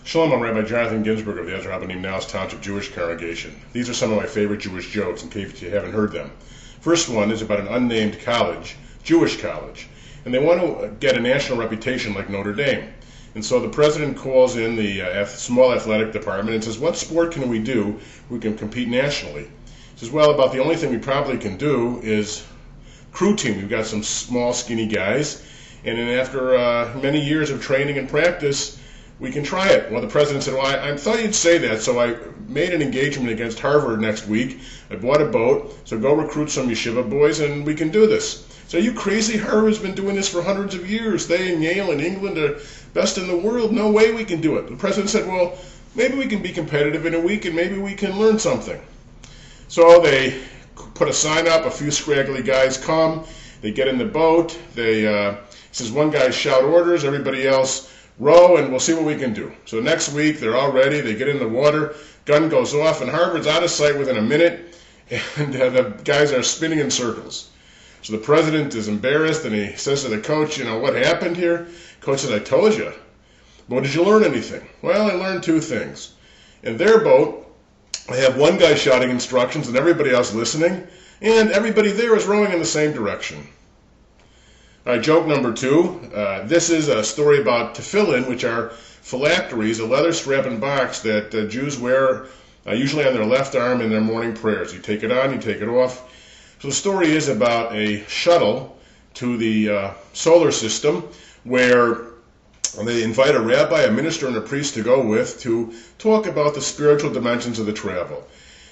Shalom, I'm Rabbi Ginsburg of the Rabbi Now's Township Jewish Congregation. These are some of my favorite Jewish jokes, in case you haven't heard them. First one is about an unnamed college, Jewish college, and they want to get a national reputation like Notre Dame. And so the president calls in the small athletic department and says, what sport can we do we can compete nationally? He says, well, about the only thing we probably can do is crew team. We've got some small, skinny guys, and then after many years of training and practice, we can try it. Well, the president said, well, I thought you'd say that, so I made an engagement against Harvard next week. I bought a boat, so go recruit some yeshiva boys, and we can do this. So are you crazy? Harvard's been doing this for hundreds of years. They and Yale and England are best in the world. No way we can do it. The president said, well, maybe we can be competitive in a week, and maybe we can learn something. So they put a sign up. A few scraggly guys come. They get in the boat. He says one guy shout orders, everybody else row, and we'll see what we can do. So next week, they're all ready. They get in the water. Gun goes off, and Harvard's out of sight within a minute, and the guys are spinning in circles. So the president is embarrassed, and he says to the coach, what happened here? Coach says, I told you. Well, did you learn anything? Well, I learned two things. In their boat, they have one guy shouting instructions and everybody else listening, and everybody there is rowing in the same direction. All right, joke number two. This is a story about tefillin, which are phylacteries, a leather strap and box that Jews wear usually on their left arm in their morning prayers. You take it on, you take it off. So the story is about a shuttle to the solar system where they invite a rabbi, a minister, and a priest to go with to talk about the spiritual dimensions of the travel.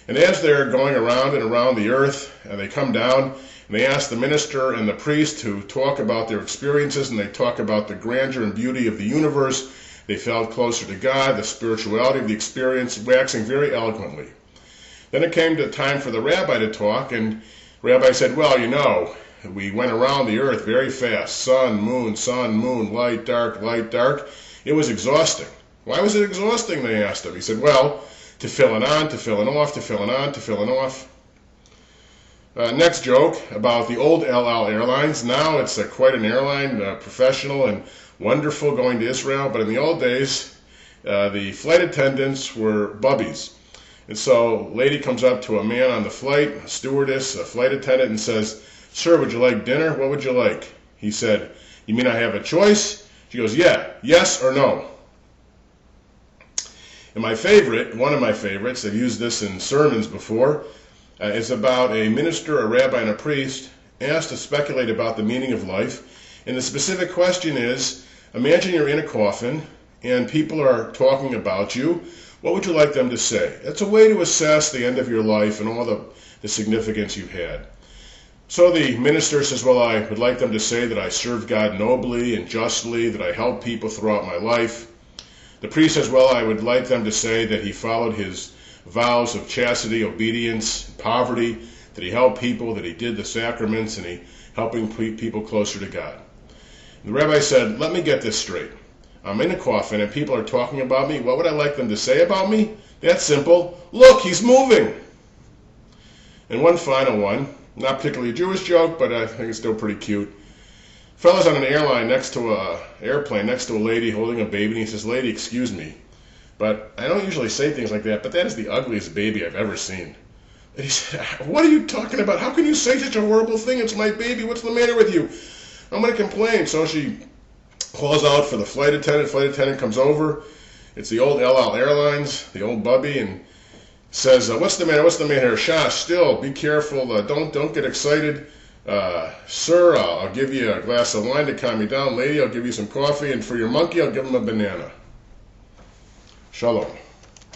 And as they're going around and around the earth, they come down, and they ask the minister and the priest to talk about their experiences, and they talk about the grandeur and beauty of the universe. They felt closer to God, the spirituality of the experience, waxing very eloquently. Then it came to time for the rabbi to talk, and the rabbi said, well, we went around the earth very fast. Sun, moon, light, dark, light, dark. It was exhausting. Why was it exhausting, they asked him. He said, well, tefillin on, tefillin off, tefillin on, tefillin off. Next joke about the old ElAL Airlines. Now it's quite an airline, professional and wonderful, going to Israel. But in the old days, the flight attendants were bubbies. And so a lady comes up to a man on the flight, a stewardess, a flight attendant, and says, sir, would you like dinner? What would you like? He said, you mean I have a choice? She goes, yeah, yes or no. And one of my favorites, I've used this in sermons before, is about a minister, a rabbi, and a priest asked to speculate about the meaning of life. And the specific question is, imagine you're in a coffin and people are talking about you. What would you like them to say? It's a way to assess the end of your life and all the significance you've had. So the minister says, well, I would like them to say that I served God nobly and justly, that I helped people throughout my life. The priest says, well, I would like them to say that he followed his vows of chastity, obedience, poverty, that he helped people, that he did the sacraments, and he helping people closer to God. And the rabbi said, let me get this straight. I'm in a coffin and people are talking about me. What would I like them to say about me? That's simple. Look, he's moving. And one final one, not particularly a Jewish joke, but I think it's still pretty cute. Fella's on an airplane next to a lady holding a baby, and he says, lady, excuse me, but I don't usually say things like that, but that is the ugliest baby I've ever seen. And he said, what are you talking about? How can you say such a horrible thing? It's my baby. What's the matter with you? I'm going to complain. So she calls out for the flight attendant. Flight attendant comes over. It's the old ElAL Airlines, the old bubby, and says, what's the matter? What's the matter? Shash, still, be careful. Don't get excited. Sir, I'll give you a glass of wine to calm you down. Lady, I'll give you some coffee. And for your monkey, I'll give him a banana. Shalom.